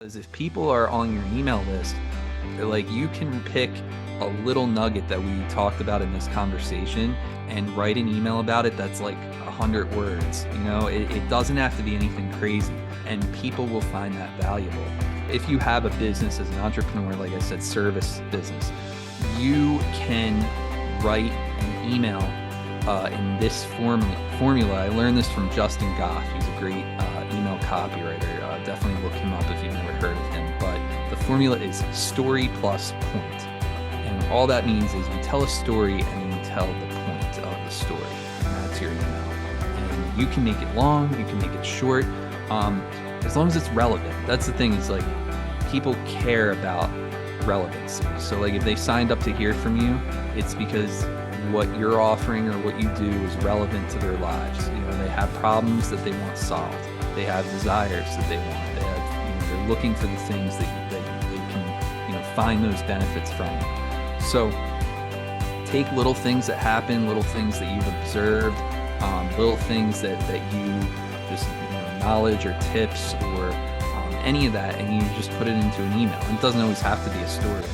Because if people are on your email list, like you can pick a little nugget that we talked about in this conversation and write an email about it that's like 100 words. It doesn't have to be anything crazy, and people will find that valuable. If you have a business as an entrepreneur, like I said, service business, you can write an email in this formula. I learned this from Justin Goff. He's a great email copywriter. Definitely look him up if you've never heard of him. But the formula is story plus point. And all that means is we tell a story and then we tell the point of the story. And that's your email. And you can make it long, you can make it short, as long as it's relevant. That's the thing, is like people care about relevancy. So like if they signed up to hear from you, it's because what you're offering or what you do is relevant to their lives. They have problems that they want solved. They have desires that they want. They have, they're looking for the things that they can, find those benefits from. So take little things that happen, little things that you've observed, little things that you just, knowledge or tips or any of that, and you just put it into an email. And it doesn't always have to be a story.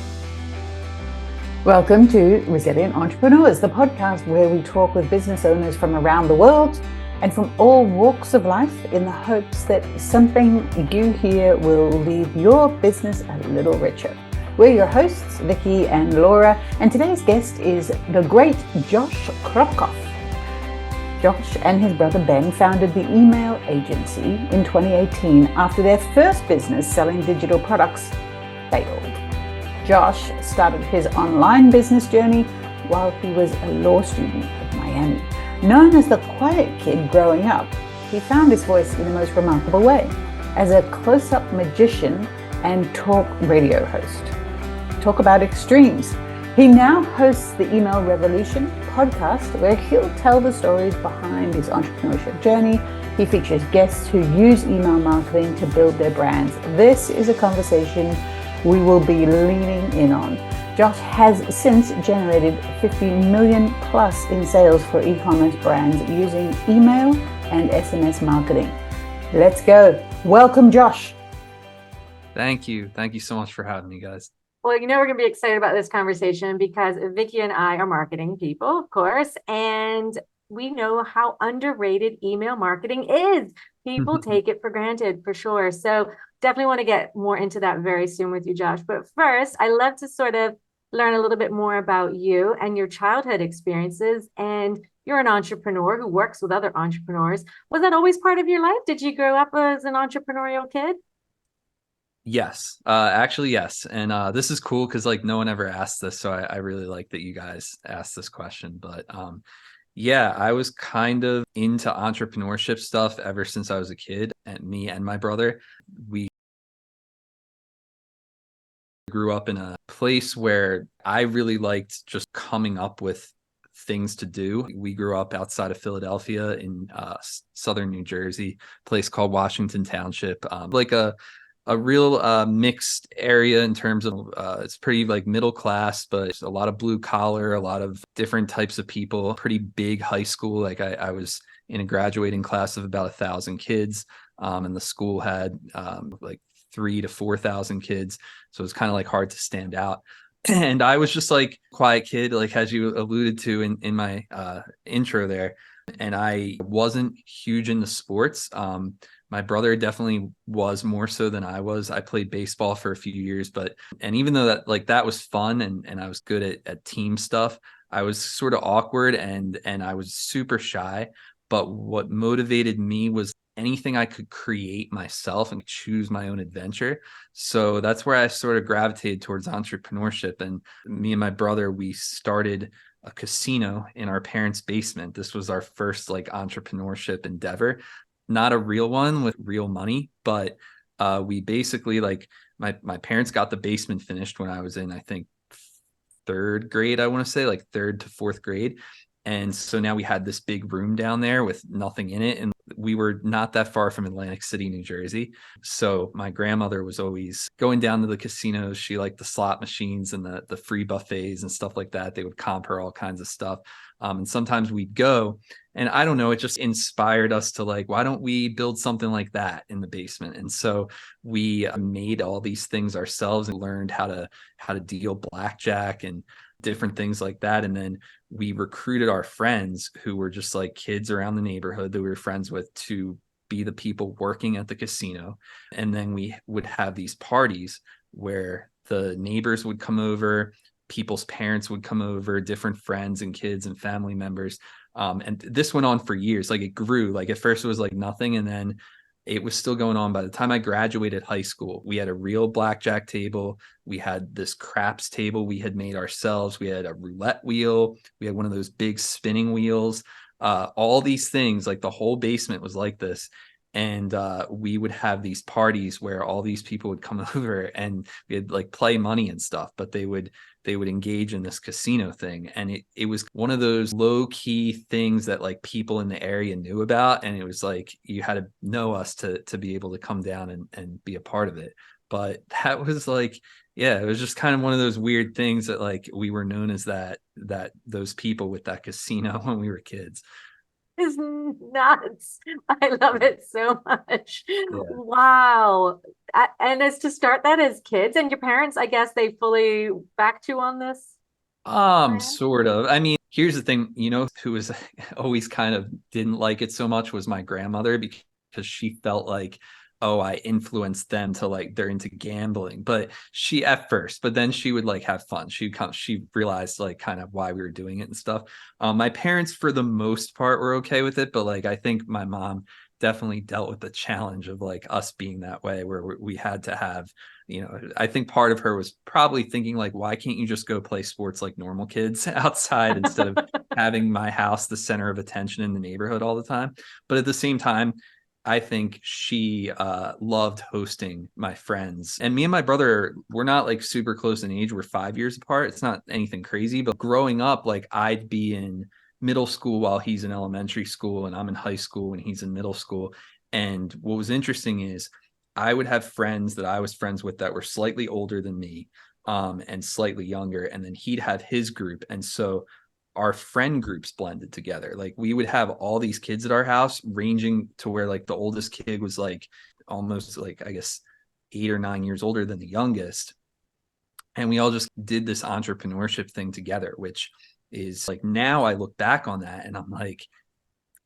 Welcome to Resilient Entrepreneurs, the podcast where we talk with business owners from around the world and from all walks of life in the hopes that something you hear will leave your business a little richer. We're your hosts, Vicky and Laura, and today's guest is the great Josh Kropkof. Josh and his brother Ben founded the email agency in 2018 after their first business selling digital products failed. Josh started his online business journey while he was a law student in Miami. Known as the quiet kid growing up, he found his voice in the most remarkable way as a close-up magician and talk radio host. Talk about extremes. He now hosts the Email Revolution podcast, where he'll tell the stories behind his entrepreneurship journey. He features guests who use email marketing to build their brands. This is a conversation we will be leaning in on. Josh has since generated 50 million plus in sales for e-commerce brands using email and SMS marketing. Let's go. Welcome, Josh. Thank you. Thank you so much for having me, guys. Well, we're going to be excited about this conversation because Vicky and I are marketing people, of course, and we know how underrated email marketing is. People take it for granted, for sure. So definitely want to get more into that very soon with you, Josh. But first, I love to sort of learn a little bit more about you and your childhood experiences. And you're an entrepreneur who works with other entrepreneurs. Was that always part of your life? Did you grow up as an entrepreneurial kid? Yes, actually, yes. And this is cool because like no one ever asked this. So I really like that you guys asked this question. But yeah, I was kind of into entrepreneurship stuff ever since I was a kid. And me and my brother, we grew up in a place where I really liked just coming up with things to do. We grew up outside of Philadelphia in southern New Jersey, a place called Washington Township, like a real mixed area in terms of it's pretty like middle class, but it's a lot of blue collar, a lot of different types of people, pretty big high school. Like I was in a graduating class of about 1,000 kids, and the school had like 3,000 to 4,000 kids. So it's kind of like hard to stand out. And I was just like quiet kid, like as you alluded to in my intro there. And I wasn't huge into sports. My brother definitely was more so than I was. I played baseball for a few years, and even though that was fun and I was good at team stuff, I was sort of awkward and I was super shy. But what motivated me was anything I could create myself and choose my own adventure. So that's where I sort of gravitated towards entrepreneurship. And me and my brother, we started a casino in our parents' basement. This was our first like entrepreneurship endeavor. Not a real one with real money, but we basically like my parents got the basement finished when I was in, I think, third grade, I want to say like third to fourth grade. And so now we had this big room down there with nothing in it. And we were not that far from Atlantic City, New Jersey. So my grandmother was always going down to the casinos. She liked the slot machines and the free buffets and stuff like that. They would comp her all kinds of stuff. And sometimes we'd go, and I don't know, it just inspired us to like, why don't we build something like that in the basement? And so we made all these things ourselves and learned how to deal blackjack and different things like that. And then we recruited our friends who were just like kids around the neighborhood that we were friends with to be the people working at the casino. And then we would have these parties where the neighbors would come over, people's parents would come over, different friends and kids and family members. And this went on for years. Like it grew. Like at first it was like nothing, and then it was still going on. By the time I graduated high school, we had a real blackjack table. We had this craps table we had made ourselves. We had a roulette wheel. We had one of those big spinning wheels. All these things, like the whole basement was like this. And we would have these parties where all these people would come over, and we'd like play money and stuff, but they would engage in this casino thing. And it was one of those low key things that like people in the area knew about. And it was like, you had to know us to be able to come down and be a part of it. But that was like, yeah, it was just kind of one of those weird things that like we were known as those people with that casino when we were kids. Is nuts. I love it so much. Yeah. Wow. And it's to start that as kids, and your parents, I guess they fully backed you on this plan? Sort of. I mean, here's the thing, who was always kind of didn't like it so much was my grandmother, because she felt like, oh, I influenced them to like, they're into gambling. But she at first, but then she would like have fun. She realized like kind of why we were doing it and stuff. My parents, for the most part, were okay with it. But like, I think my mom definitely dealt with the challenge of like us being that way, where we had to have, I think part of her was probably thinking like, why can't you just go play sports like normal kids outside instead of having my house the center of attention in the neighborhood all the time? But at the same time, I think she loved hosting my friends. And me and my brother, we're not like super close in age. We're 5 years apart. It's not anything crazy, but growing up, like I'd be in middle school while he's in elementary school, and I'm in high school when he's in middle school. And what was interesting is I would have friends that I was friends with that were slightly older than me, and slightly younger. And then he'd have his group. And so our friend groups blended together. Like we would have all these kids at our house, ranging to where like the oldest kid was like almost like, I guess, 8 or 9 years older than the youngest. And we all just did this entrepreneurship thing together, which is like, now I look back on that and I'm like,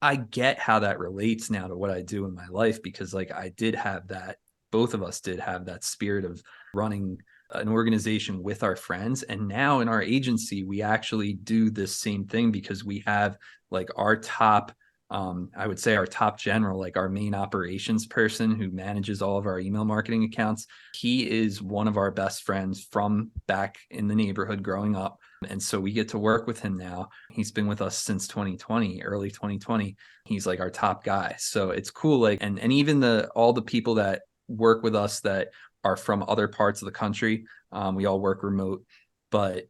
I get how that relates now to what I do in my life, because like I did have that, both of us did have that spirit of running an organization with our friends. And now in our agency, we actually do this same thing, because we have like our top, I would say our top general, like our main operations person who manages all of our email marketing accounts. He is one of our best friends from back in the neighborhood growing up. And so we get to work with him now. He's been with us since 2020, early 2020. He's like our top guy. So it's cool. Like, and even all the people that work with us that are from other parts of the country. We all work remote, but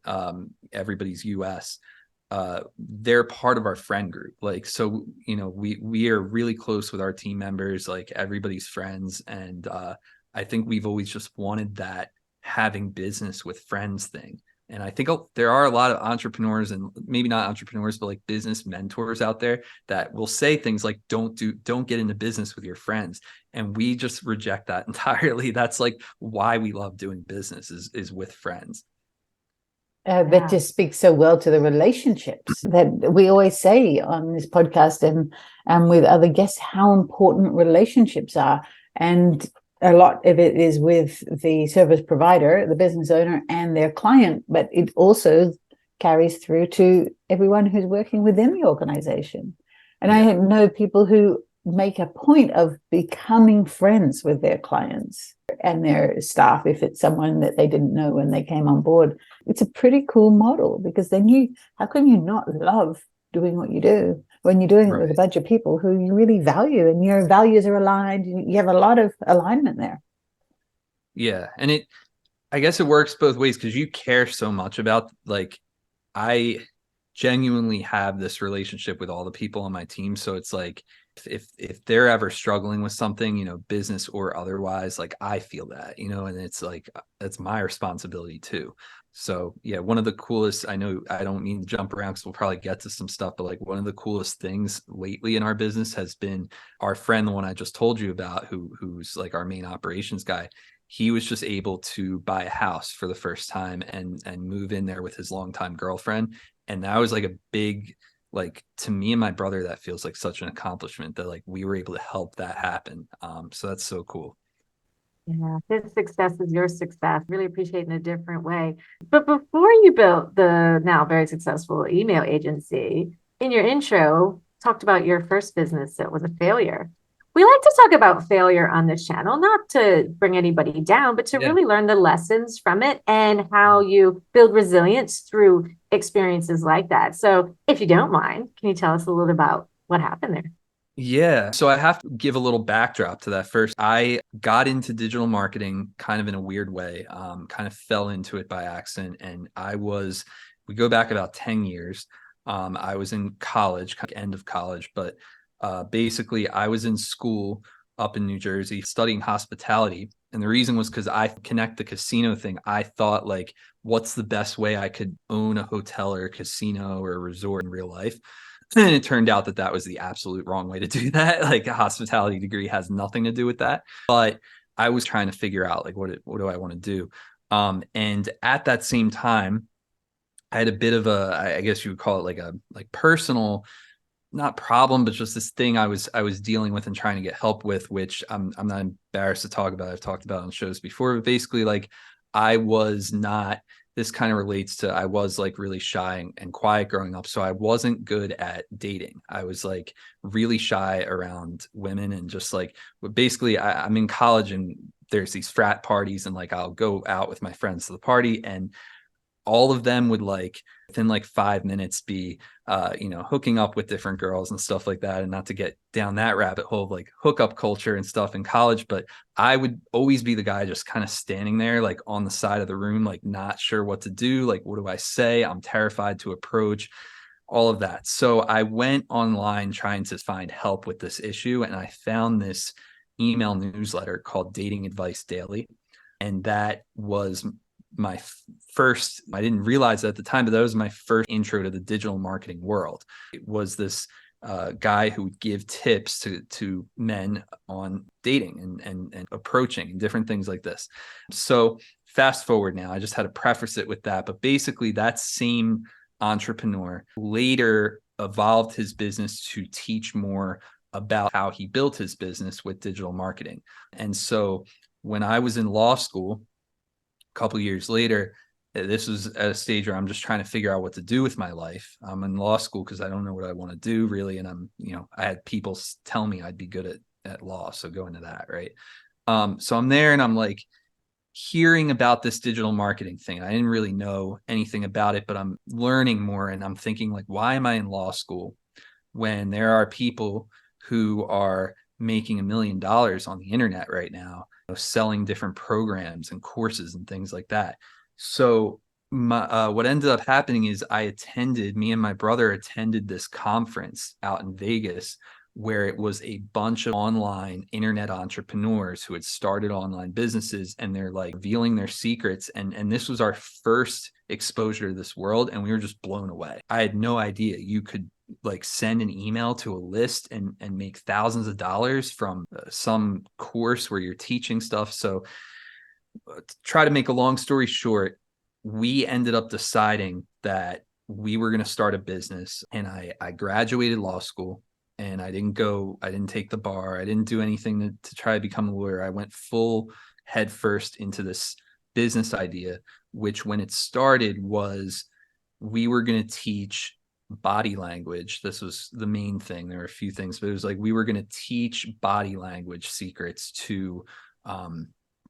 everybody's US. They're part of our friend group. Like, so, we are really close with our team members, like everybody's friends. And I think we've always just wanted that having business with friends thing. And I think there are a lot of entrepreneurs, and maybe not entrepreneurs, but like business mentors out there that will say things like, don't get into business with your friends. And we just reject that entirely. That's like why we love doing business is with friends. That just speaks so well to the relationships that we always say on this podcast and with other guests, how important relationships are. And a lot of it is with the service provider, the business owner, and their client, but it also carries through to everyone who's working within the organization. And I know people who make a point of becoming friends with their clients and their staff if it's someone that they didn't know when they came on board. It's a pretty cool model, because then how can you not love doing what you do when you're doing it with a bunch of people who you really value and your values are aligned? You have a lot of alignment there. Yeah. And I guess it works both ways, because you care so much about, like, genuinely have this relationship with all the people on my team. So it's like, if they're ever struggling with something, you know, business or otherwise, like I feel that, you know, and it's like, that's my responsibility too. So yeah, one of the coolest, I know I don't mean to jump around because we'll probably get to some stuff, but like one of the coolest things lately in our business has been our friend, the one I just told you about, who's like our main operations guy. He was just able to buy a house for the first time and move in there with his longtime girlfriend. And that was like a big, like, to me and my brother, that feels like such an accomplishment that like we were able to help that happen. So that's so cool. Yeah, his success is your success. Really appreciate in a different way. But before you built the now very successful email agency, in your intro, talked about your first business that was a failure. We like to talk about failure on this channel, not to bring anybody down, but to Yeah. really learn the lessons from it and how you build resilience through experiences like that. So, if you don't mind, can you tell us a little about what happened there? Yeah. So I have to give a little backdrop to that first. I got into digital marketing kind of in a weird way, kind of fell into it by accident. And we go back about 10 years. I was in college, kind of end of college, but basically I was in school up in New Jersey studying hospitality. And the reason was because I connect the casino thing. I thought like, what's the best way I could own a hotel or a casino or a resort in real life? And it turned out that that was the absolute wrong way to do that. Like a hospitality degree has nothing to do with that. But I was trying to figure out like what do I want to do? And at that same time, I had a bit of I guess you would call it like a like personal, not problem, but just this thing I was dealing with and trying to get help with, which I'm not embarrassed to talk about. I've talked about on shows before, but basically like I was not, this kind of relates to, I was like really shy and quiet growing up. So I wasn't good at dating. I was like really shy around women and just like, basically I'm in college and there's these frat parties and like I'll go out with my friends to the party and all of them would like within like 5 minutes be hooking up with different girls and stuff like that. And not to get down that rabbit hole of like hookup culture and stuff in college, but I would always be the guy just kind of standing there like on the side of the room, like not sure what to do, like what do I say, I'm terrified to approach, all of that. So I went online trying to find help with this issue, and I found this email newsletter called Dating Advice Daily. And that was my first, I didn't realize it at the time, but that was my first intro to the digital marketing world. It was this guy who would give tips to men on dating and approaching and different things like this. So fast forward now, I just had to preface it with that. But basically, that same entrepreneur later evolved his business to teach more about how he built his business with digital marketing. And so when I was in law school, couple of years later, this was at a stage where I'm just trying to figure out what to do with my life. I'm in law school because I don't know what I want to do really. And I had people tell me I'd be good at law. So go into that. Right. So I'm there and I'm like hearing about this digital marketing thing. I didn't really know anything about it, but I'm learning more and I'm thinking like, why am I in law school when there are people who are making $1 million on the internet right now, selling different programs and courses and things like that. So what ended up happening is me and my brother attended this conference out in Vegas where it was a bunch of online internet entrepreneurs who had started online businesses, and they're like revealing their secrets. And this was our first exposure to this world, and we were just blown away. I had no idea you could like send an email to a list and make thousands of dollars from some course where you're teaching stuff. So to try to make a long story short, we ended up deciding that we were going to start a business. And I graduated law school and I didn't take the bar. I didn't do anything to try to become a lawyer. I went full head first into this business idea, which when it started was we were going to teach body language. This was the main thing. There were a few things, but it was like we were going to teach body language secrets to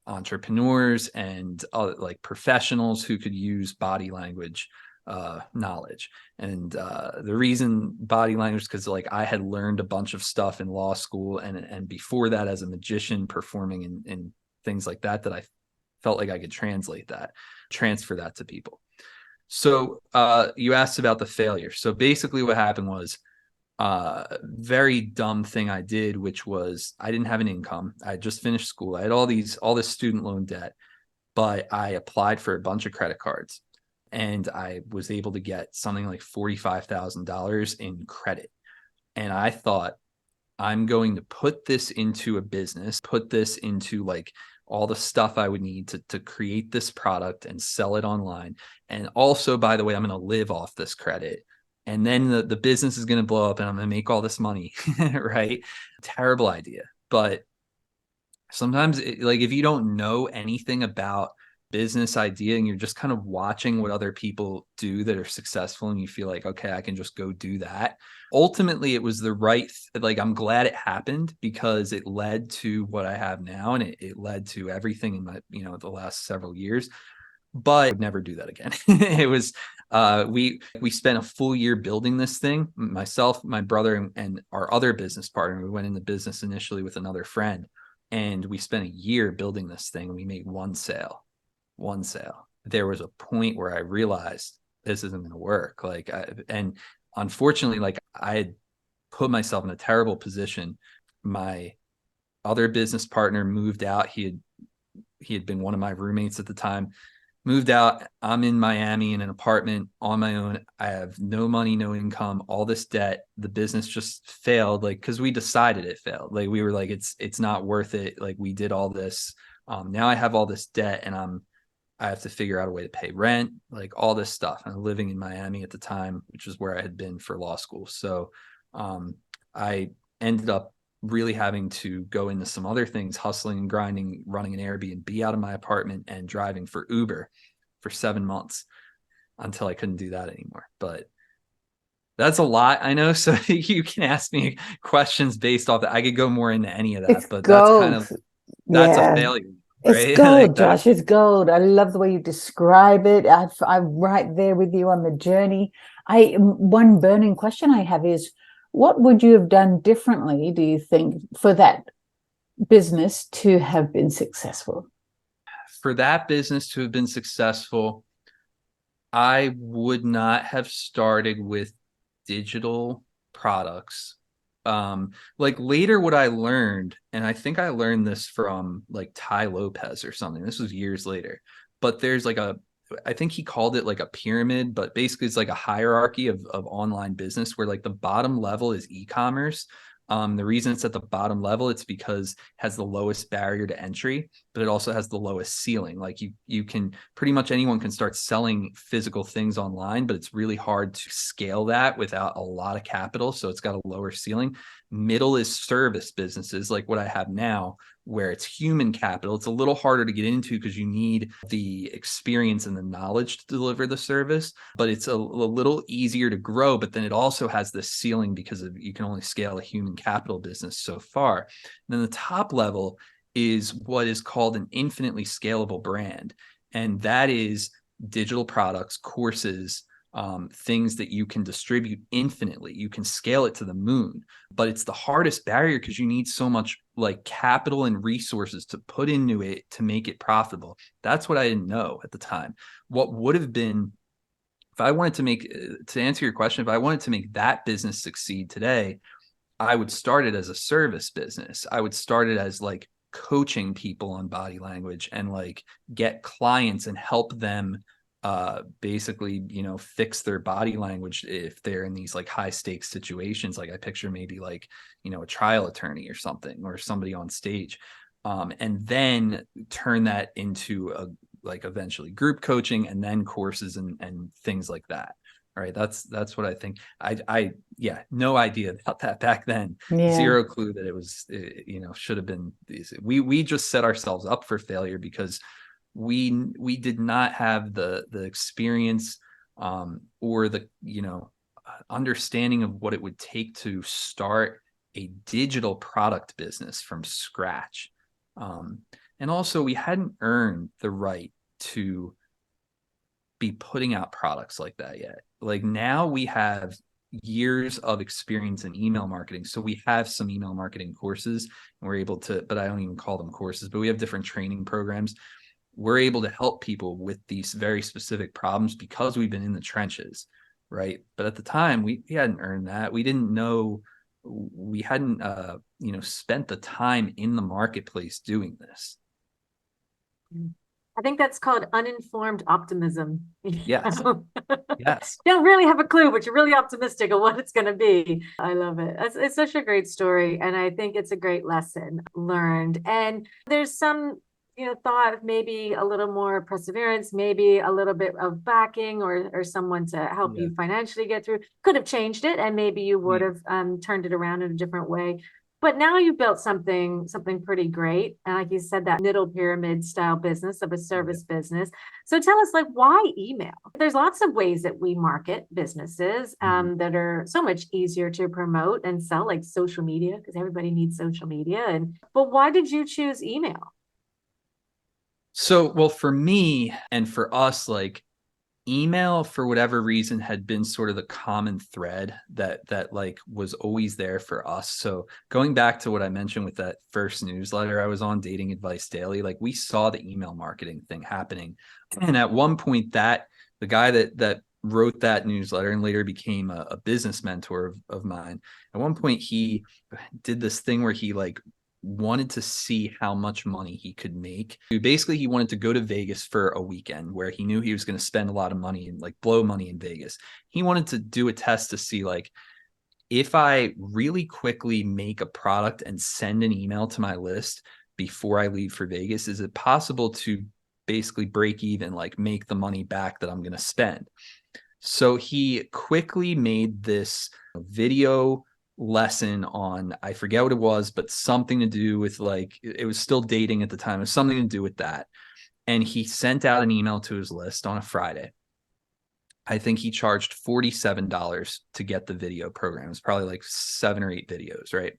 entrepreneurs and like professionals who could use body language knowledge. And the reason body language, because like I had learned a bunch of stuff in law school and before that as a magician performing in things like that I felt like I could transfer that to people. So you asked about the failure. So basically what happened was very dumb thing I did, which was I didn't have an income. I had just finished school. I had all this student loan debt, but I applied for a bunch of credit cards and I was able to get something like $45,000 in credit. And I thought, I'm going to put this into a business, put this into like all the stuff I would need to create this product and sell it online. And also, by the way, I'm going to live off this credit. And then the business is going to blow up and I'm going to make all this money. Right. Terrible idea. But sometimes like if you don't know anything about business idea and you're just kind of watching what other people do that are successful and you feel like, okay, I can just go do that. Ultimately it was the right, like I'm glad it happened because it led to what I have now, and it led to everything in my, the last several years. But I would never do that again. It was we spent a full year building this thing, myself, my brother, and our other business partner. We went into business initially with another friend, and we spent a year building this thing. We made one sale. There was a point where I realized this isn't going to work. And unfortunately, like I had put myself in a terrible position. My other business partner moved out. He had been one of my roommates at the time. Moved out. I'm in Miami in an apartment on my own. I have no money, no income, all this debt. The business just failed, like, because we decided it failed. Like we were like, it's not worth it. Like we did all this. Now I have all this debt and I have to figure out a way to pay rent, like all this stuff. I'm living in Miami at the time, which is where I had been for law school. So I ended up really having to go into some other things, hustling and grinding, running an Airbnb out of my apartment and driving for Uber for 7 months until I couldn't do that anymore. But that's a lot, I know. So you can ask me questions based off that. I could go more into any of that, It's but gold. that's a Yeah. failure, It's right? Like gold, that's Josh. It's gold. I love the way you describe it. I'm right there with you on the journey. One burning question I have is, what would you have done differently, do you think, for that business to have been successful? for that business to have been successful. I would not have started with digital products. Like later, what I learned, and I think I learned this from like Ty Lopez or something. This was years later, but there's like I think he called it like a pyramid, but basically it's like a hierarchy of online business where like the bottom level is e-commerce. The reason it's at the bottom level, it's because it has the lowest barrier to entry, but it also has the lowest ceiling. Like you can pretty much anyone can start selling physical things online, but it's really hard to scale that without a lot of capital. So it's got a lower ceiling. Middle is service businesses like what I have now, where it's human capital. It's a little harder to get into because you need the experience and the knowledge to deliver the service, but it's a little easier to grow. But then it also has this ceiling because you can only scale a human capital business so far. And then the top level is what is called an infinitely scalable brand. And that is digital products, courses, things that you can distribute infinitely. You can scale it to the moon, but it's the hardest barrier because you need so much like capital and resources to put into it to make it profitable. That's what I didn't know at the time. What would have been, if I wanted to to answer your question, if I wanted to make that business succeed today, I would start it as a service business. I would start it as like coaching people on body language and like get clients and help them basically, fix their body language if they're in these like high stakes situations. Like I picture maybe like, a trial attorney or something, or somebody on stage. And then turn that into like eventually group coaching and then courses and things like that. All right, that's what I think. Yeah, no idea about that back then. Yeah. Zero clue that it was, should have been these. We just set ourselves up for failure because we did not have the experience or the understanding of what it would take to start a digital product business from scratch. And also we hadn't earned the right to be putting out products like that yet. Like now we have years of experience in email marketing. So we have some email marketing courses and we're able to, but I don't even call them courses, but we have different training programs we're able to help people with these very specific problems because we've been in the trenches, right? But at the time, we hadn't earned that. We didn't know, we hadn't spent the time in the marketplace doing this. I think that's called uninformed optimism. Yes. Yes. You don't really have a clue, but you're really optimistic of what it's going to be. I love it. It's such a great story. And I think it's a great lesson learned. And there's some, thought maybe a little more perseverance, maybe a little bit of backing or someone to help you financially get through. Could have changed it. And maybe you would have turned it around in a different way. But now you built something pretty great. And like you said, that middle pyramid style business of a service business. So tell us, like, why email? There's lots of ways that we market businesses that are so much easier to promote and sell, like social media, because everybody needs social media. But why did you choose email? So, well, for me and for us, like, email for whatever reason had been sort of the common thread that like was always there for us. So going back to what I mentioned with that first newsletter I was on, Dating Advice Daily, like we saw the email marketing thing happening. And at one point, that the guy that wrote that newsletter and later became a business mentor of mine, at one point he did this thing where he like wanted to see how much money he could make. Basically, he wanted to go to Vegas for a weekend where he knew he was going to spend a lot of money and like blow money in Vegas. He wanted to do a test to see, like, if I really quickly make a product and send an email to my list before I leave for Vegas, is it possible to basically break even, like make the money back that I'm going to spend? So he quickly made this video lesson on, I forget what it was, but something to do with, like, it was still dating at the time. It was something to do with that. And he sent out an email to his list on a Friday. I think he charged $47 to get the video program. It's probably like 7 or 8 videos, right?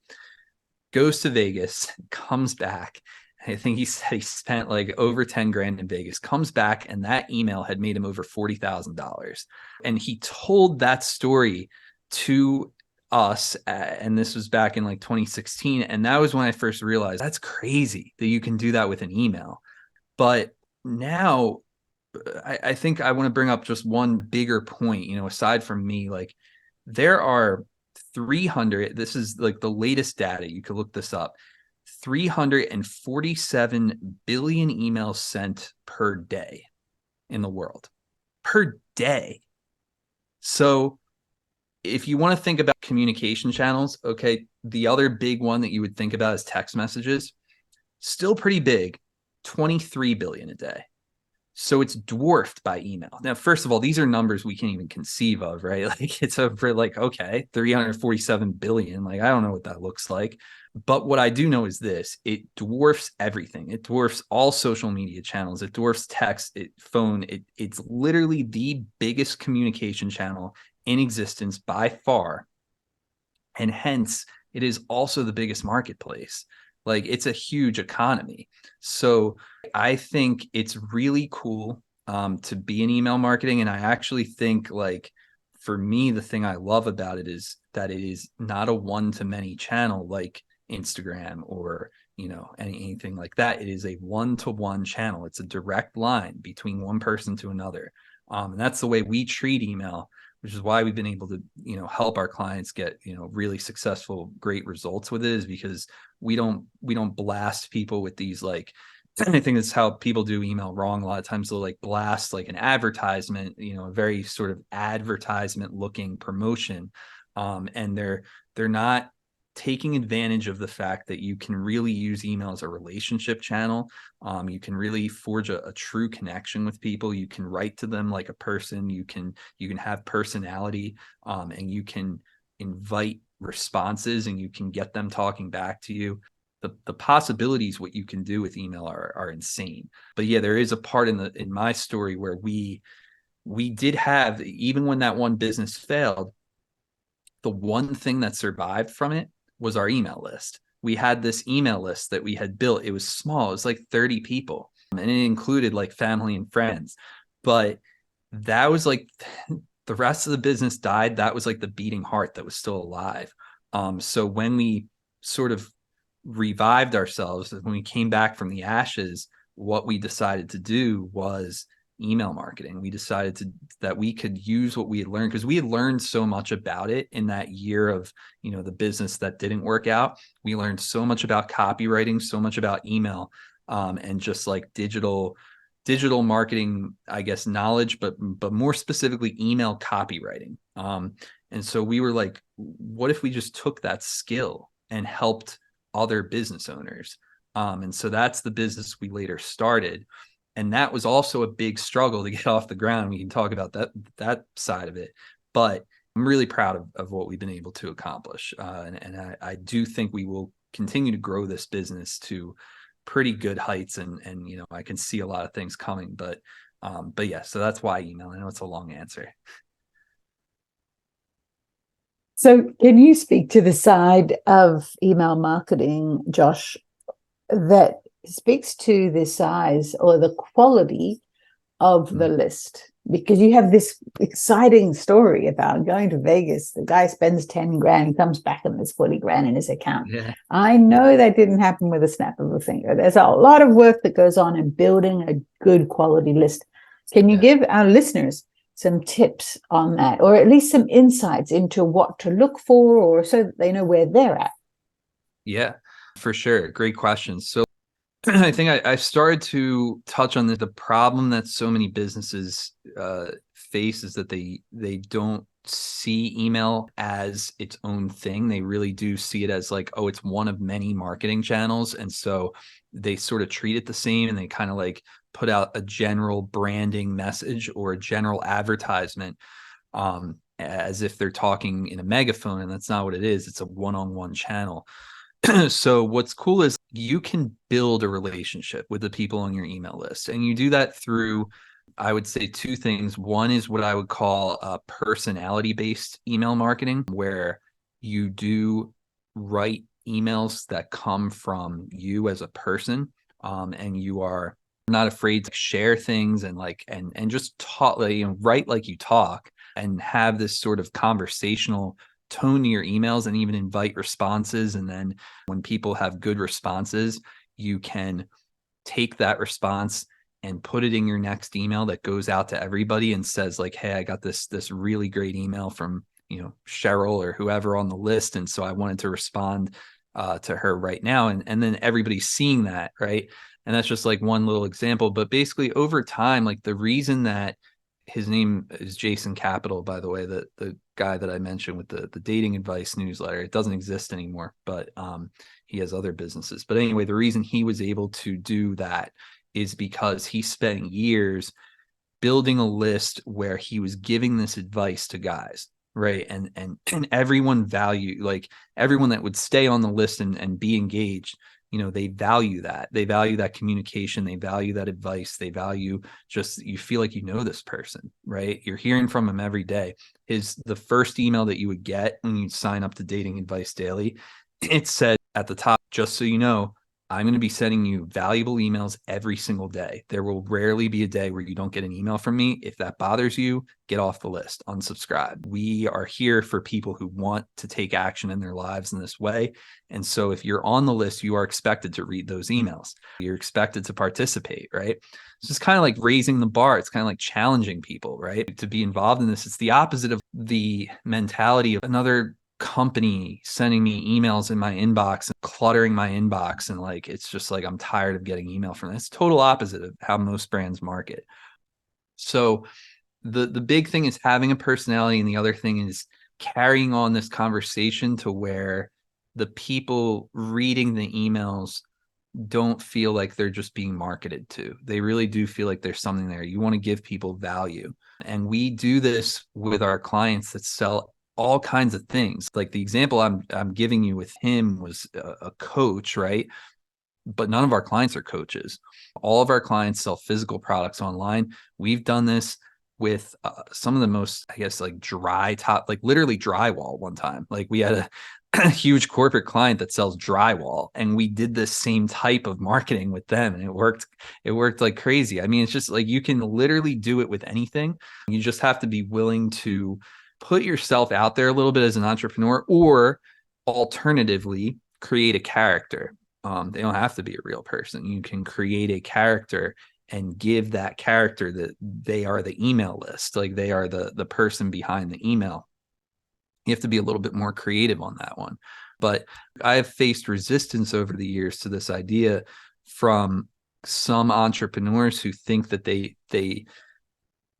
Goes to Vegas, comes back. I think he said he spent like over 10 grand in Vegas, comes back, and that email had made him over $40,000. And he told that story to us, and this was back in like 2016. And that was when I first realized that's crazy that you can do that with an email. But now I think I want to bring up just one bigger point, aside from me, like there are 300, this is like the latest data, you could look this up, 347 billion emails sent per day in the world, per day. So if you want to think about communication channels, okay, the other big one that you would think about is text messages. Still pretty big, 23 billion a day. So it's dwarfed by email. Now, first of all, these are numbers we can't even conceive of, right? Like it's over like, okay, 347 billion. Like, I don't know what that looks like. But what I do know is this: it dwarfs everything. It dwarfs all social media channels. It dwarfs text, phone. It's literally the biggest communication channel in existence by far. And hence, it is also the biggest marketplace. Like, it's a huge economy. So I think it's really cool to be in email marketing. And I actually think, like, for me, the thing I love about it is that it is not a one-to-many channel like Instagram or anything like that. It is a one-to-one channel. It's a direct line between one person to another. And that's the way we treat email, which is why we've been able to, help our clients get, really successful, great results with it, is because we don't blast people with these, like, I think that's how people do email wrong. A lot of times they'll like blast like an advertisement, a very sort of advertisement looking promotion. And they're not taking advantage of the fact that you can really use email as a relationship channel. You can really forge a true connection with people. You can write to them like a person. You can have personality, and you can invite responses, and you can get them talking back to you. The possibilities, what you can do with email are insane. But yeah, there is a part in my story where we did have, even when that one business failed, the one thing that survived from it was our email list. We had this email list that we had built. It was small. It was like 30 people, and it included like family and friends. But that was like the rest of the business died. That was like the beating heart that was still alive. So when we sort of revived ourselves, when we came back from the ashes, what we decided to do was email marketing. We decided that we could use what we had learned, because we had learned so much about it in that year of, the business that didn't work out. We learned so much about copywriting, so much about email, and just like digital marketing, I guess, knowledge, but more specifically email copywriting. And so we were like, what if we just took that skill and helped other business owners? And so that's the business we later started. And that was also a big struggle to get off the ground. We can talk about that side of it, but I'm really proud of what we've been able to accomplish. And I do think we will continue to grow this business to pretty good heights. And I can see a lot of things coming, but yeah, so that's why email. I know it's a long answer. So can you speak to the side of email marketing, Josh, that speaks to the size or the quality of the list? Because you have this exciting story about going to Vegas. The guy spends 10 grand, he comes back and there's 40 grand in his account. Yeah. I know that didn't happen with a snap of a finger. There's a lot of work that goes on in building a good quality list. Can you give our listeners some tips on that, or at least some insights into what to look for, or so that they know where they're at? Yeah, for sure. Great question. So I think I started to touch on the problem that so many businesses face is that they don't see email as its own thing. They really do see it as like, oh, it's one of many marketing channels. And so they sort of treat it the same, and they kind of like put out a general branding message or a general advertisement as if they're talking in a megaphone. And that's not what it is. It's a one-on-one channel. So what's cool is you can build a relationship with the people on your email list. And you do that through, I would say, two things. One is what I would call personality-based email marketing, where you do write emails that come from you as a person, and you are not afraid to share things and just talk, write like you talk, and have this sort of conversational tone to your emails, and even invite responses. And then when people have good responses, you can take that response and put it in your next email that goes out to everybody and says like, hey, I got this really great email from Cheryl or whoever on the list, and so I wanted to respond to her right now. And then everybody's seeing that, right? And that's just like one little example. But basically over time, like the reason that his name is Jason Capital, by the way, the guy that I mentioned with the dating advice newsletter. It doesn't exist anymore, but he has other businesses. But anyway, the reason he was able to do that is because he spent years building a list where he was giving this advice to guys, right? And everyone everyone that would stay on the list and be engaged, they value that. They value that communication. They value that advice. They value just, you feel like you know this person, right? You're hearing from him every day. The first email that you would get when you sign up to Dating Advice Daily, it said at the top, just so you know, I'm going to be sending you valuable emails every single day. There will rarely be a day where you don't get an email from me. If that bothers you, get off the list, unsubscribe. We are here for people who want to take action in their lives in this way. And so if you're on the list, you are expected to read those emails. You're expected to participate, right? It's just kind of like raising the bar. It's kind of like challenging people, right? To be involved in this. It's the opposite of the mentality of another company sending me emails in my inbox and cluttering my inbox, and it's just like I'm tired of getting email from them. It's total opposite of how most brands market. So the big thing is having a personality, and the other thing is carrying on this conversation to where the people reading the emails don't feel like they're just being marketed to. They really do feel like there's something there. You want to give people value. And we do this with our clients that sell all kinds of things. Like the example I'm giving you with him was a coach, right? But none of our clients are coaches. All of our clients sell physical products online. We've done this with some of the most, I guess, literally drywall one time. Like we had a huge corporate client that sells drywall, and we did the same type of marketing with them, and it worked like crazy. I mean, it's just like you can literally do it with anything. You just have to be willing to put yourself out there a little bit as an entrepreneur, or alternatively create a character. They don't have to be a real person. You can create a character and give that character that they are the email list, like they are the person behind the email. You have to be a little bit more creative on that one. But I've faced resistance over the years to this idea from some entrepreneurs who think that they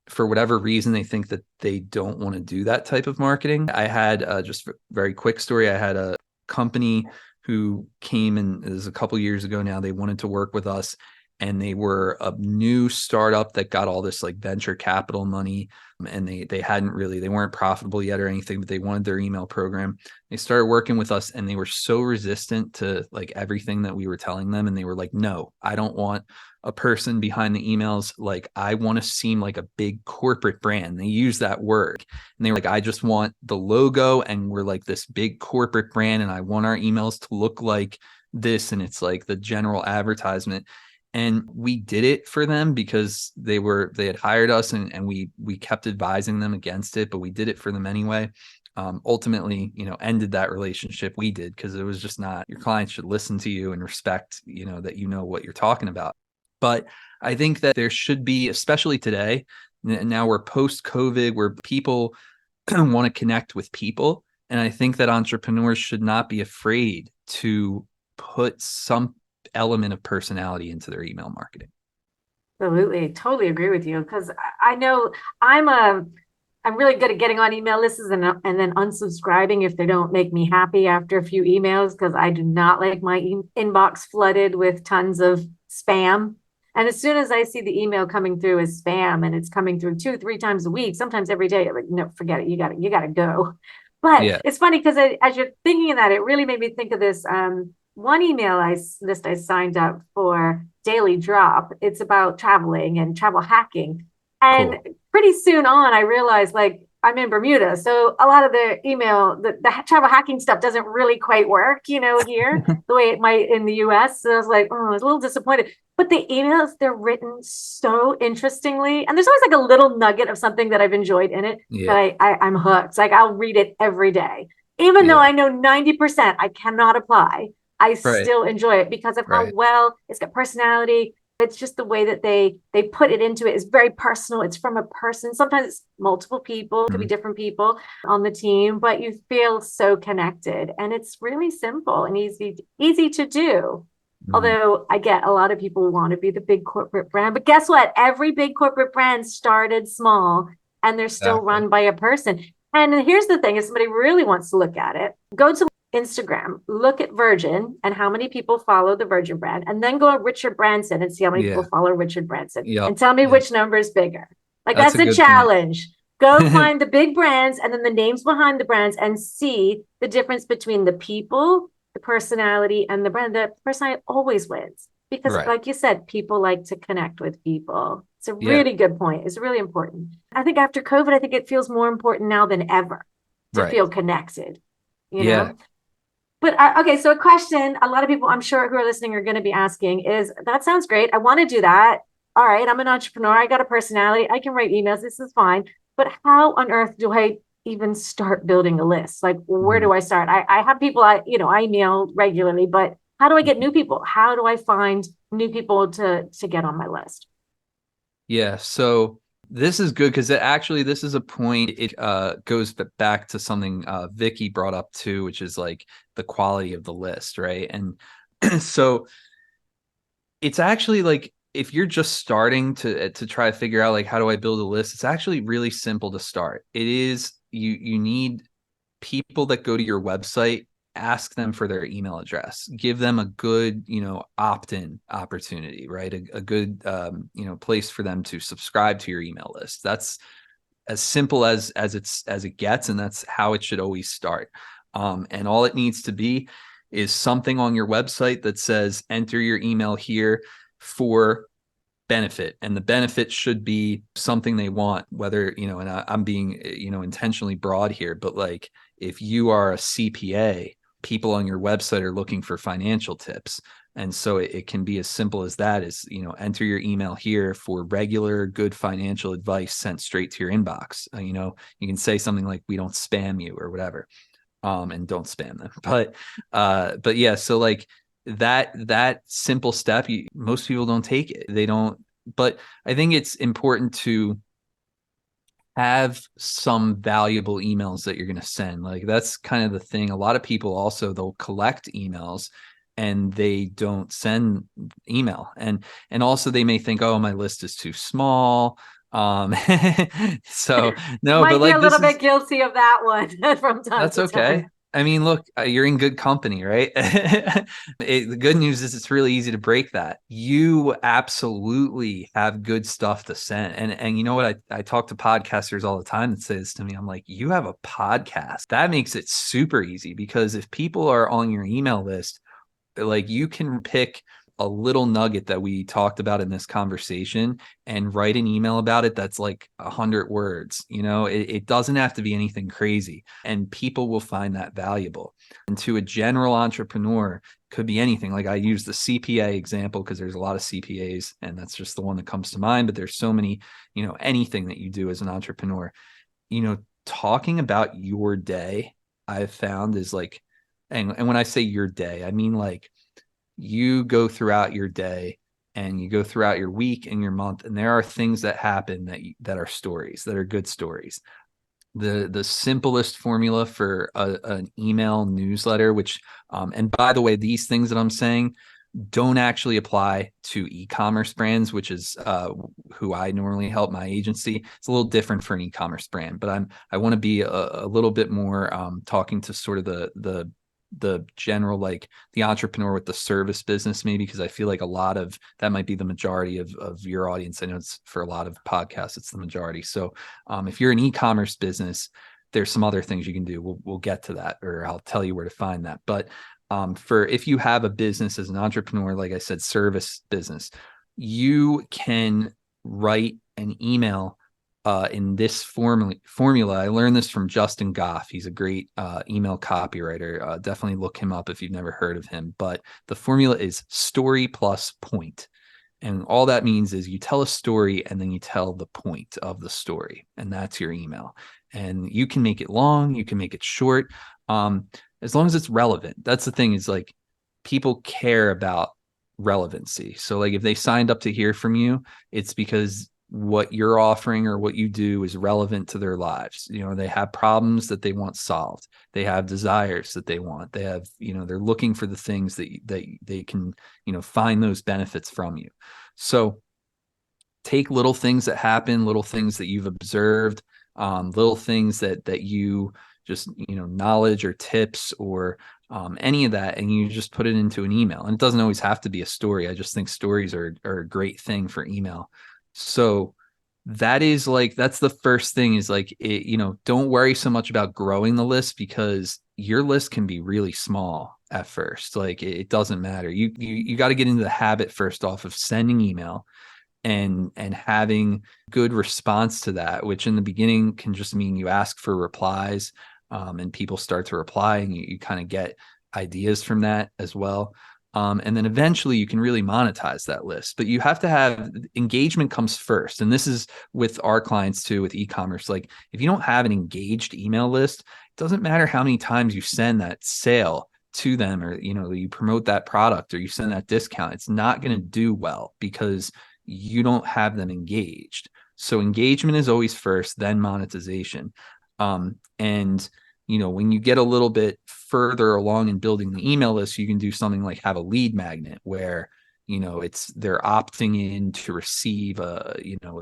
for whatever reason, they think that they don't want to do that type of marketing. I had just a very quick story. I had a company who came, and it was a couple years ago now. They wanted to work with us, and they were a new startup that got all this like venture capital money, and they weren't profitable yet or anything, but they wanted their email program. They started working with us, and they were so resistant to like everything that we were telling them, and they were like, no, I don't want a person behind the emails. Like, I want to seem like a big corporate brand. They use that word, and they were like, I just want the logo, and we're like this big corporate brand, and I want our emails to look like this, and it's like the general advertisement. And we did it for them because they had hired us, and we kept advising them against it, but we did it for them anyway. Ultimately, ended that relationship. We did, because it was just not, your clients should listen to you and respect, that what you're talking about. But I think that there should be, especially today, now we're post-COVID, where people want to connect with people. And I think that entrepreneurs should not be afraid to put some element of personality into their email marketing. Absolutely. Totally agree with you. Because I know I'm really good at getting on email lists and then unsubscribing if they don't make me happy after a few emails, because I do not like my inbox flooded with tons of spam. And as soon as I see the email coming through as spam, and it's coming through 2-3 times a week, sometimes every day, I'm like, no, forget it. You got to go. But Yeah, it's funny because as you're thinking of that, it really made me think of this one email list I signed up for, Daily Drop. It's about traveling and travel hacking. And cool. pretty soon on, I realized, like, I'm in Bermuda, so a lot of the the travel hacking stuff doesn't really quite work, here the way it might in the US. So I was like, oh, I was a little disappointed. But the emails, they're written so interestingly, and there's always like a little nugget of something that I've enjoyed in it that Yeah, I'm hooked. Like, I'll read it every day, even though yeah, I know 90% I cannot apply. I right, still enjoy it because of how right. well it's got personality. It's just the way that they put it into it is very personal. It's from a person. Sometimes it's multiple people, it could be Mhm. different people on the team, but you feel so connected, and it's really simple and easy to do. Mhm. Although I get a lot of people want to be the big corporate brand, but guess what? Every big corporate brand started small, and they're still Exactly. run by a person. And here's the thing: if somebody really wants to look at it, go to Instagram, look at Virgin and how many people follow the Virgin brand, and then go to Richard Branson and see how many people Yeah. follow Richard Branson, Yep. and tell me Yep. which number is bigger. Like, That's that's a a good point. challenge. Go find the big brands and then the names behind the brands, and see the difference between the people, the personality, and the brand. The personality always wins because, Right. like you said, people like to connect with people. It's a Yeah. really good point. It's really important. I think after COVID, I think it feels more important now than ever to Right. feel connected, you Yeah. know? But okay, so a question a lot of people I'm sure who are listening are going to be asking is, that sounds great. I want to do that. All right, I'm an entrepreneur. I got a personality. I can write emails. This is fine. But how on earth do I even start building a list? Like, where Mhm. do I start? I have people I email regularly, but how do I get new people? How do I find new people to get on my list? Yeah. So this is good, because this is a point. It goes back to something Vicky brought up too, which is like the quality of the list, right? And so it's actually like, if you're just starting to try to figure out like, how do I build a list, it's actually really simple to start. It is, you need people that go to your website, ask them for their email address, give them a good, opt-in opportunity, right? A good, place for them to subscribe to your email list. That's as simple as it gets, and that's how it should always start. And all it needs to be is something on your website that says, enter your email here for benefit, and the benefit should be something they want, whether, and I'm being, intentionally broad here, but like, if you are a CPA, people on your website are looking for financial tips. And so it can be as simple as that, is, enter your email here for regular good financial advice sent straight to your inbox. You can say something like, we don't spam you, or whatever. And don't spam them. But yeah, so like, that simple step, most people don't take it. They don't. But I think it's important to have some valuable emails that you're going to send. Like that's kind of the thing. A lot of people also, they'll collect emails and they don't send email. And also they may think, oh, my list is too small. So no, but Might be a like little bit guilty of that one from time that's to okay. time. I mean, look, you're in good company, right? The good news is it's really easy to break that. You absolutely have good stuff to send. And you know what? I talk to podcasters all the time that say this to me. I'm like, you have a podcast. That makes it super easy because if people are on your email list, like you can pick a little nugget that we talked about in this conversation and write an email about it that's like 100 words. It doesn't have to be anything crazy, and people will find that valuable. And to a general entrepreneur, could be anything. Like I use the CPA example because there's a lot of CPAs and that's just the one that comes to mind, but there's so many, anything that you do as an entrepreneur, talking about your day, I've found is like, and when I say your day, I mean like you go throughout your day and you go throughout your week and your month, and there are things that happen that are stories, that are good stories. The simplest formula for an email newsletter, which and by the way, these things that I'm saying don't actually apply to e-commerce brands, which is who I normally help, my agency. It's a little different for an e-commerce brand, but I want to be a little bit more talking to sort of the general, like the entrepreneur with the service business, maybe, because I feel like a lot of that might be the majority of your audience. I know it's for a lot of podcasts, it's the majority. So if you're an e-commerce business, there's some other things you can do. We'll get to that, or I'll tell you where to find that. But for if you have a business as an entrepreneur, like I said, service business, you can write an email in this formula. I learned this from Justin Goff. He's a great email copywriter. Definitely look him up if you've never heard of him. But the formula is story plus point. And all that means is you tell a story and then you tell the point of the story. And that's your email. And you can make it long, you can make it short, as long as it's relevant. That's the thing, is like people care about relevancy. So like if they signed up to hear from you, it's because what you're offering or what you do is relevant to their lives. They have problems that they want solved. They have desires that they want. They have, they're looking for the things that they can, find those benefits from you. So take little things that happen, little things that you've observed, little things that you just, knowledge or tips or any of that, and you just put it into an email. And it doesn't always have to be a story. I just think stories are a great thing for email. So that's the first thing, is like, don't worry so much about growing the list, because your list can be really small at first. Like it doesn't matter. You got to get into the habit first off of sending email and having good response to that, which in the beginning can just mean you ask for replies, and people start to reply, and you kind of get ideas from that as well. And then eventually you can really monetize that list. But you have to have engagement comes first. And this is with our clients too, with e-commerce. Like if you don't have an engaged email list, it doesn't matter how many times you send that sale to them, or, you promote that product or you send that discount. It's not going to do well because you don't have them engaged. So engagement is always first, then monetization. And when you get a little bit further along in building the email list, you can do something like have a lead magnet where, they're opting in to receive a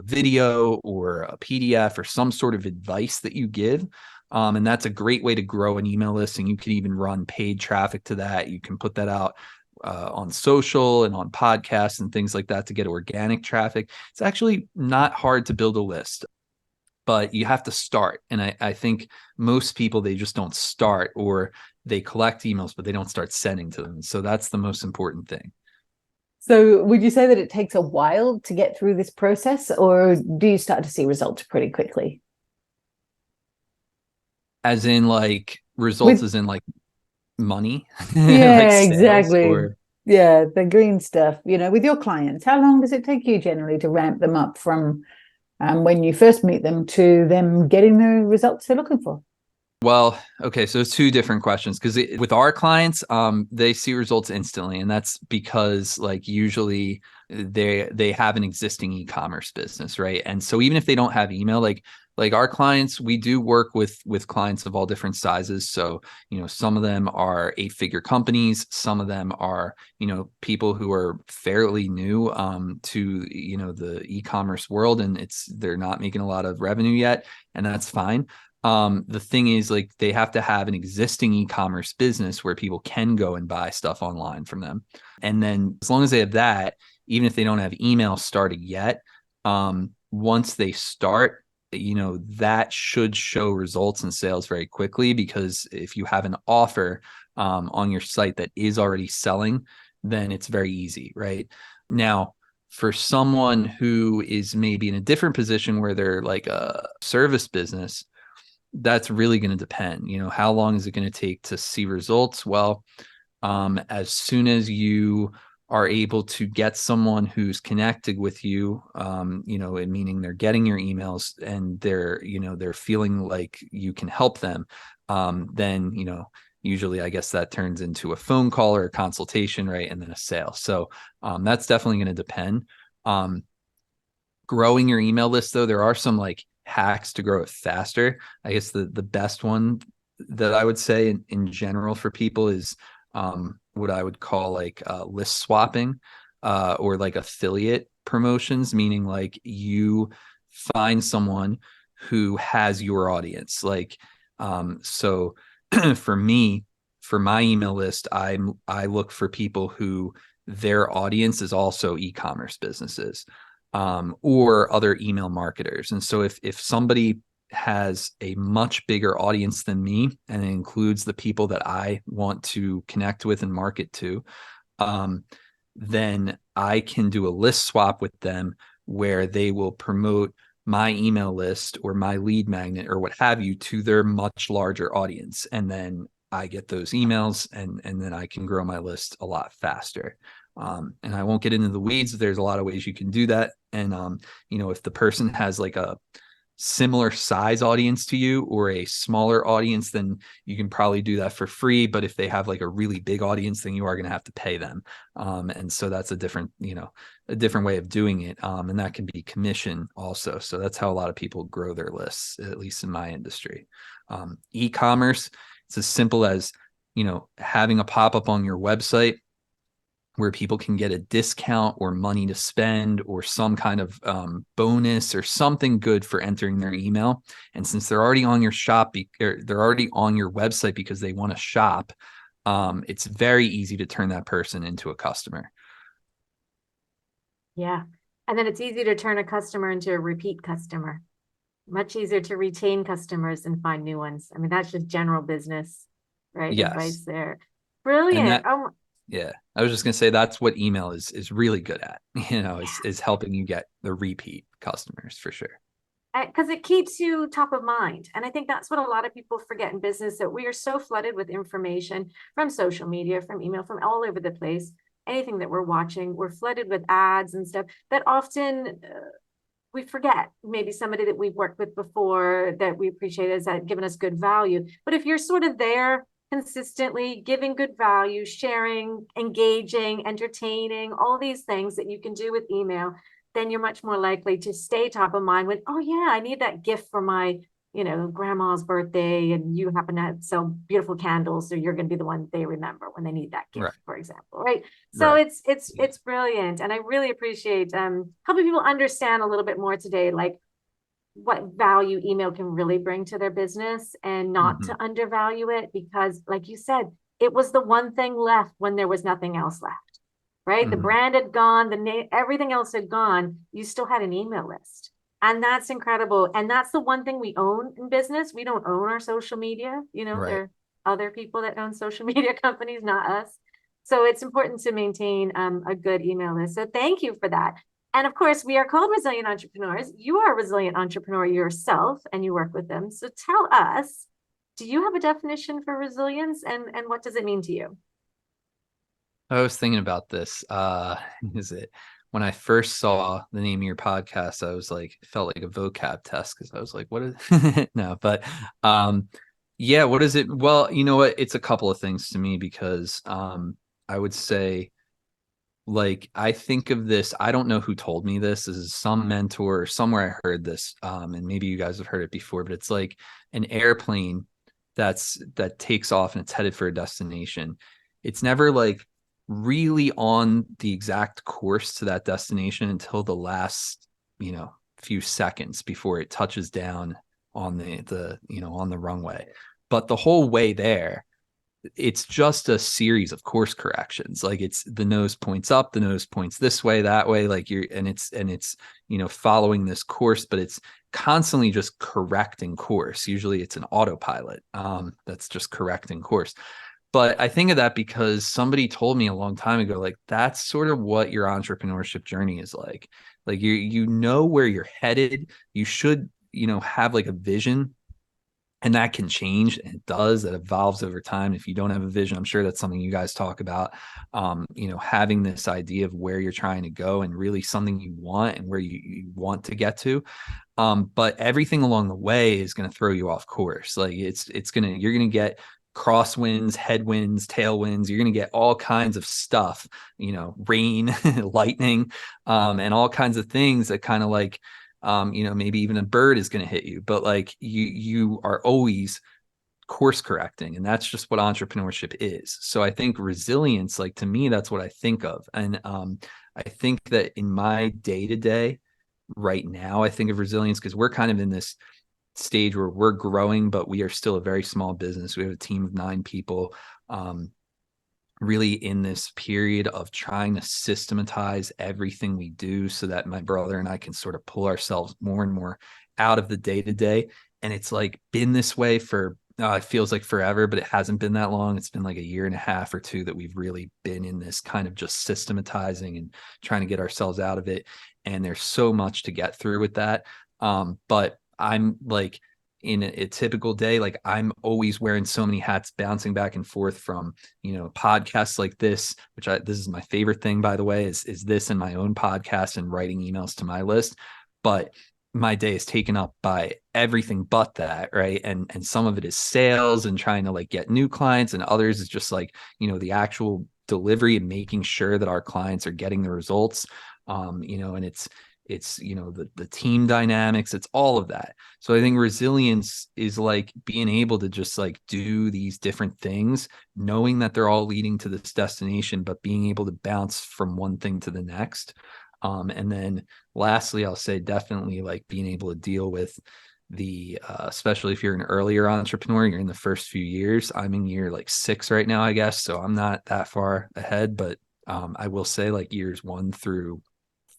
video or a PDF or some sort of advice that you give. And that's a great way to grow an email list. And you can even run paid traffic to that. You can put that out on social and on podcasts and things like that to get organic traffic. It's actually not hard to build a list, but you have to start. And I think most people, they just don't start, or they collect emails, but they don't start sending to them. So that's the most important thing. So would you say that it takes a while to get through this process, or do you start to see results pretty quickly? As in like results, as in like money? Yeah, like sales, exactly. or yeah, the green stuff, with your clients. How long does it take you generally to ramp them up from when you first meet them to them getting the results they're looking for? Well, okay, so it's two different questions because with our clients, they see results instantly, and that's because like usually they have an existing e-commerce business, right? And so even if they don't have email, like our clients, we do work with clients of all different sizes. So some of them are 8-figure companies, some of them are people who are fairly new to the e-commerce world, and they're not making a lot of revenue yet, and that's fine. The thing is, like, they have to have an existing e-commerce business where people can go and buy stuff online from them. And then as long as they have that, even if they don't have email started yet, once they start, that should show results and sales very quickly, because if you have an offer on your site that is already selling, then it's very easy, right? Now, for someone who is maybe in a different position where they're like a service business, that's really going to depend. How long is it going to take to see results? Well, as soon as you are able to get someone who's connected with you, meaning they're getting your emails and they're feeling like you can help them, then, usually I guess that turns into a phone call or a consultation, right? And then a sale. So that's definitely going to depend. Growing your email list, though, there are some like hacks to grow it faster. I guess the best one that I would say in general for people is what I would call like list swapping or like affiliate promotions, meaning like you find someone who has your audience. Like, so for me, for my email list, I look for people who their audience is also e-commerce businesses or other email marketers. And so if somebody has a much bigger audience than me, and it includes the people that I want to connect with and market to, then I can do a list swap with them where they will promote my email list or my lead magnet or what have you to their much larger audience. And then I get those emails, and then I can grow my list a lot faster. And I won't get into the weeds. There's a lot of ways you can do that. And, if the person has like a similar size audience to you or a smaller audience, then you can probably do that for free. But if they have like a really big audience, then you are going to have to pay them. And so that's a different way of doing it. And that can be commission also. So that's how a lot of people grow their lists, at least in my industry. E-commerce, it's as simple as, having a pop-up on your website where people can get a discount or money to spend or some kind of bonus or something good for entering their email. And since they're already on your they're already on your website because they want to shop, it's very easy to turn that person into a customer. Yeah. And then it's easy to turn a customer into a repeat customer. Much easier to retain customers and find new ones. I mean, that's just general business, right? Yes. Advice there. And Brilliant. that, yeah, I was just going to say that's what email is really good at, is helping you get the repeat customers for sure. Because it keeps you top of mind. And I think that's what a lot of people forget in business, that we are so flooded with information from social media, from email, from all over the place. Anything that we're watching, we're flooded with ads and stuff that often we forget. Maybe somebody that we've worked with before that we appreciate has given us good value. But if you're sort of there consistently giving good value, sharing, engaging, entertaining, all these things that you can do with email, then you're much more likely to stay top of mind when, oh yeah, I need that gift for my, grandma's birthday, and you happen to sell beautiful candles, so you're going to be the one they remember when they need that gift, Right. for example, right? So Right. it's brilliant, and I really appreciate helping people understand a little bit more today, like what value email can really bring to their business, and not Mm-hmm. to undervalue it, because like you said, it was the one thing left when there was nothing else left, right? The Mm-hmm. brand had gone, the name, everything else had gone. You still had an email list. And that's incredible. And that's the one thing we own in business. We don't own our social media. Right. There are other people that own social media companies, not us. So it's important to maintain a good email list. So thank you for that. And of course, we are called resilient entrepreneurs. You are a resilient entrepreneur yourself, and you work with them. So tell us, do you have a definition for resilience, and what does it mean to you? I was thinking about this. Is it when I first saw the name of your podcast, I was like, it felt like a vocab test because I was like, what is no, but Yeah, what is it? Well, you know what? It's a couple of things to me because I would say, like, I think of this, I don't know who told me this. This is some mentor or somewhere I heard this, and maybe you guys have heard it before, but it's like an airplane that takes off and it's headed for a destination. It's never like really on the exact course to that destination until the last, few seconds before it touches down on on the runway. But the whole way there, it's just a series of course corrections. Like, it's the nose points up, the nose points this way, that way, like it's following this course, but it's constantly just correcting course. Usually it's an autopilot that's just correcting course. But I think of that because somebody told me a long time ago, like, that's sort of what your entrepreneurship journey is like. Like, you know where you're headed. You should, have like a vision, and that can change, and it does. That evolves over time. If you don't have a vision, I'm sure that's something you guys talk about. Having this idea of where you're trying to go and really something you want and where you want to get to. But everything along the way is going to throw you off course. Like, you're gonna get crosswinds, headwinds, tailwinds. You're gonna get all kinds of stuff, rain, lightning, and all kinds of things that kind of like, maybe even a bird is going to hit you, but like you are always course correcting, and that's just what entrepreneurship is. So I think resilience, like, to me, that's what I think of. And I think that in my day to day right now, I think of resilience because we're kind of in this stage where we're growing, but we are still a very small business. We have a team of 9 people. Really in this period of trying to systematize everything we do so that my brother and I can sort of pull ourselves more and more out of the day to day. And it's like been this way for, it feels like forever, but it hasn't been that long. It's been like a year and a half or 2 that we've really been in this kind of just systematizing and trying to get ourselves out of it. And there's so much to get through with that. But I'm like, in a typical day, like, I'm always wearing so many hats, bouncing back and forth from, podcasts like this, this is my favorite thing, by the way, is this and my own podcast and writing emails to my list. But my day is taken up by everything but that, right? And some of it is sales and trying to like get new clients, and others is just like, the actual delivery and making sure that our clients are getting the results. And it's the team dynamics, it's all of that. So I think resilience is like being able to just like do these different things, knowing that they're all leading to this destination, but being able to bounce from one thing to the next. And then lastly, I'll say definitely like being able to deal with especially if you're an earlier entrepreneur, you're in the first few years. I'm in year like 6 right now, I guess, so I'm not that far ahead, but I will say like years 1 through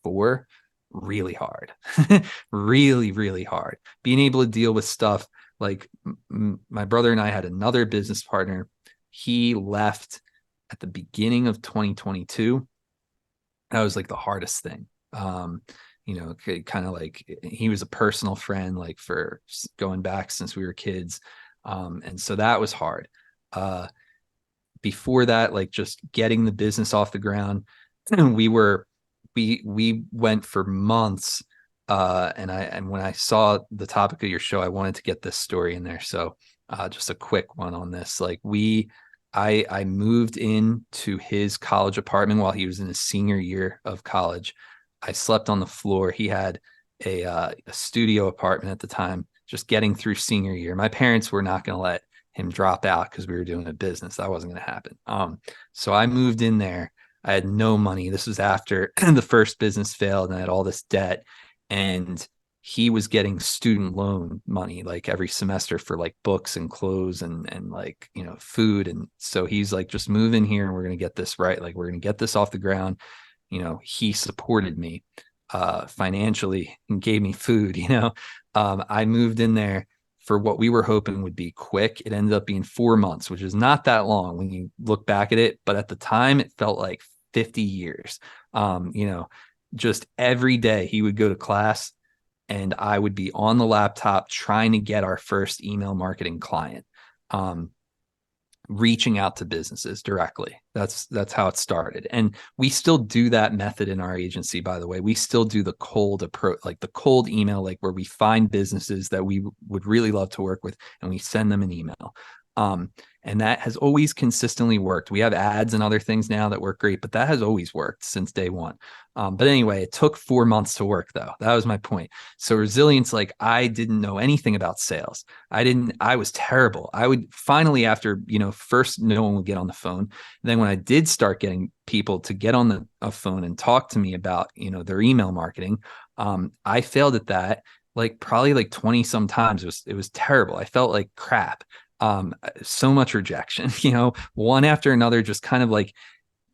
4, really hard. Really, really hard. Being able to deal with stuff like my brother and I had another business partner. He left at the beginning of 2022. That was like the hardest thing. Kind of like he was a personal friend, like for going back since we were kids. And so that was hard. Before that, like just getting the business off the ground, we went for months. And when I saw the topic of your show, I wanted to get this story in there. So just a quick one on this. Like I moved into his college apartment while he was in his senior year of college. I slept on the floor. He had a studio apartment at the time, just getting through senior year. My parents were not going to let him drop out because we were doing a business. That wasn't going to happen. So I moved in there. I had no money. This was after the first business failed and I had all this debt. And he was getting student loan money like every semester for like books and clothes and like, food. And so he's like, just move in here and we're going to get this right. Like, we're going to get this off the ground. He supported me financially and gave me food. I moved in there for what we were hoping would be quick. It ended up being 4 months, which is not that long when you look back at it. But at the time, it felt like 50 years. Just every day he would go to class and I would be on the laptop trying to get our first email marketing client. reaching out to businesses directly. That's how it started. And we still do that method in our agency, by the way. We still do the cold approach, like the cold email, like where we find businesses that we would really love to work with and we send them an email. And that has always consistently worked. We have ads and other things now that work great, but that has always worked since day one. But anyway, it took 4 months to work, though. That was my point. So resilience, like I didn't know anything about sales. I was terrible. I would finally, after, first no one would get on the phone. Then when I did start getting people to get on a phone and talk to me about, their email marketing, I failed at that probably 20 some times. It was terrible. I felt like crap. So much rejection, one after another, just kind of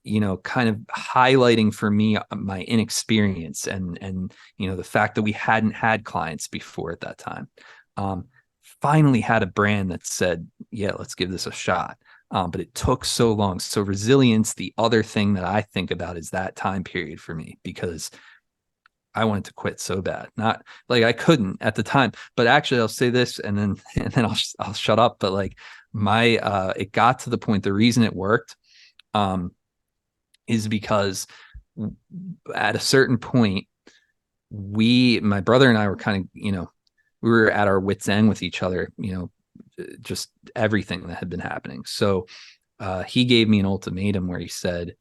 highlighting for me my inexperience and the fact that we hadn't had clients before at that time. Finally had a brand that said, yeah, let's give this a shot. But it took so long. So resilience, the other thing that I think about is that time period for me, because I wanted to quit so bad. Not I couldn't at the time, but actually I'll say this and then I'll shut up. But it got to the point, the reason it worked, is because at a certain point, my brother and I were kind of, we were at our wits' end with each other, just everything that had been happening. So he gave me an ultimatum where he said,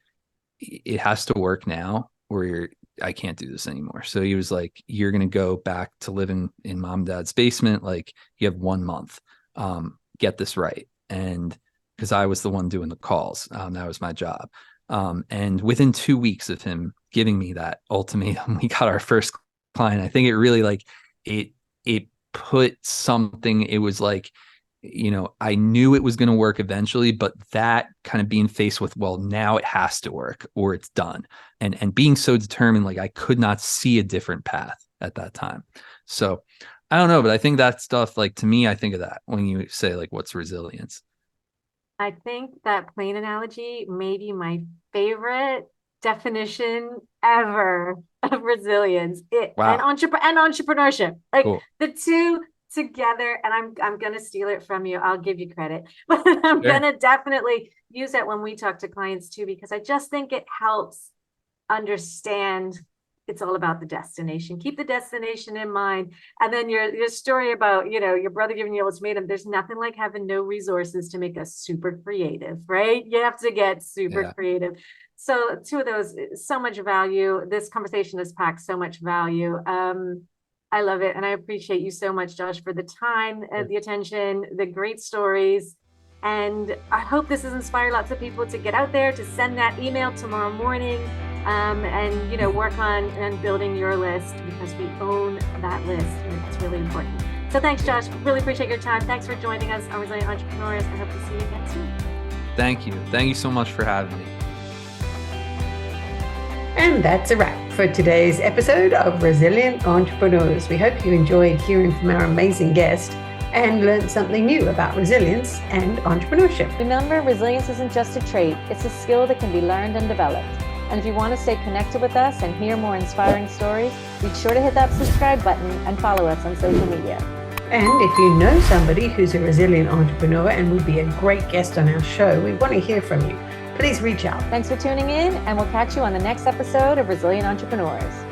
it has to work now or I can't do this anymore. So he was like, you're going to go back to living in mom and dad's basement. You have 1 month, get this right. And because I was the one doing the calls, that was my job. And within 2 weeks of him giving me that ultimatum, we got our first client. I think it really it put something, it was I knew it was going to work eventually, but that kind of being faced with, well, now it has to work or it's done. And being so determined, I could not see a different path at that time. So I don't know, but I think that stuff, to me, I think of that when you say what's resilience. I think that plane analogy may be my favorite definition ever of resilience. Wow. And entrepreneurship. Cool. The two together, and I'm gonna steal it from you. I'll give you credit, but I'm gonna definitely use that when we talk to clients too, because I just think it helps understand it's all about the destination. Keep the destination in mind. And then your story about, your brother giving you an ultimatum, there's nothing like having no resources to make us super creative, right? You have to get super creative. So two of those, so much value. This conversation has packed so much value. I love it. And I appreciate you so much, Josh, for the time, the attention, the great stories. And I hope this has inspired lots of people to get out there, to send that email tomorrow morning, and work on and building your list, because we own that list and it's really important. So thanks, Josh. Really appreciate your time. Thanks for joining us on Resilient Entrepreneurs. I hope to see you again soon. Thank you. Thank you so much for having me. And that's a wrap for today's episode of Resilient Entrepreneurs. We hope you enjoyed hearing from our amazing guest and learned something new about resilience and entrepreneurship. Remember, resilience isn't just a trait, it's a skill that can be learned and developed. And if you want to stay connected with us and hear more inspiring stories, be sure to hit that subscribe button and follow us on social media. And if you know somebody who's a resilient entrepreneur and would be a great guest on our show, we want to hear from you. Please reach out. Thanks for tuning in, and we'll catch you on the next episode of Resilient Entrepreneurs.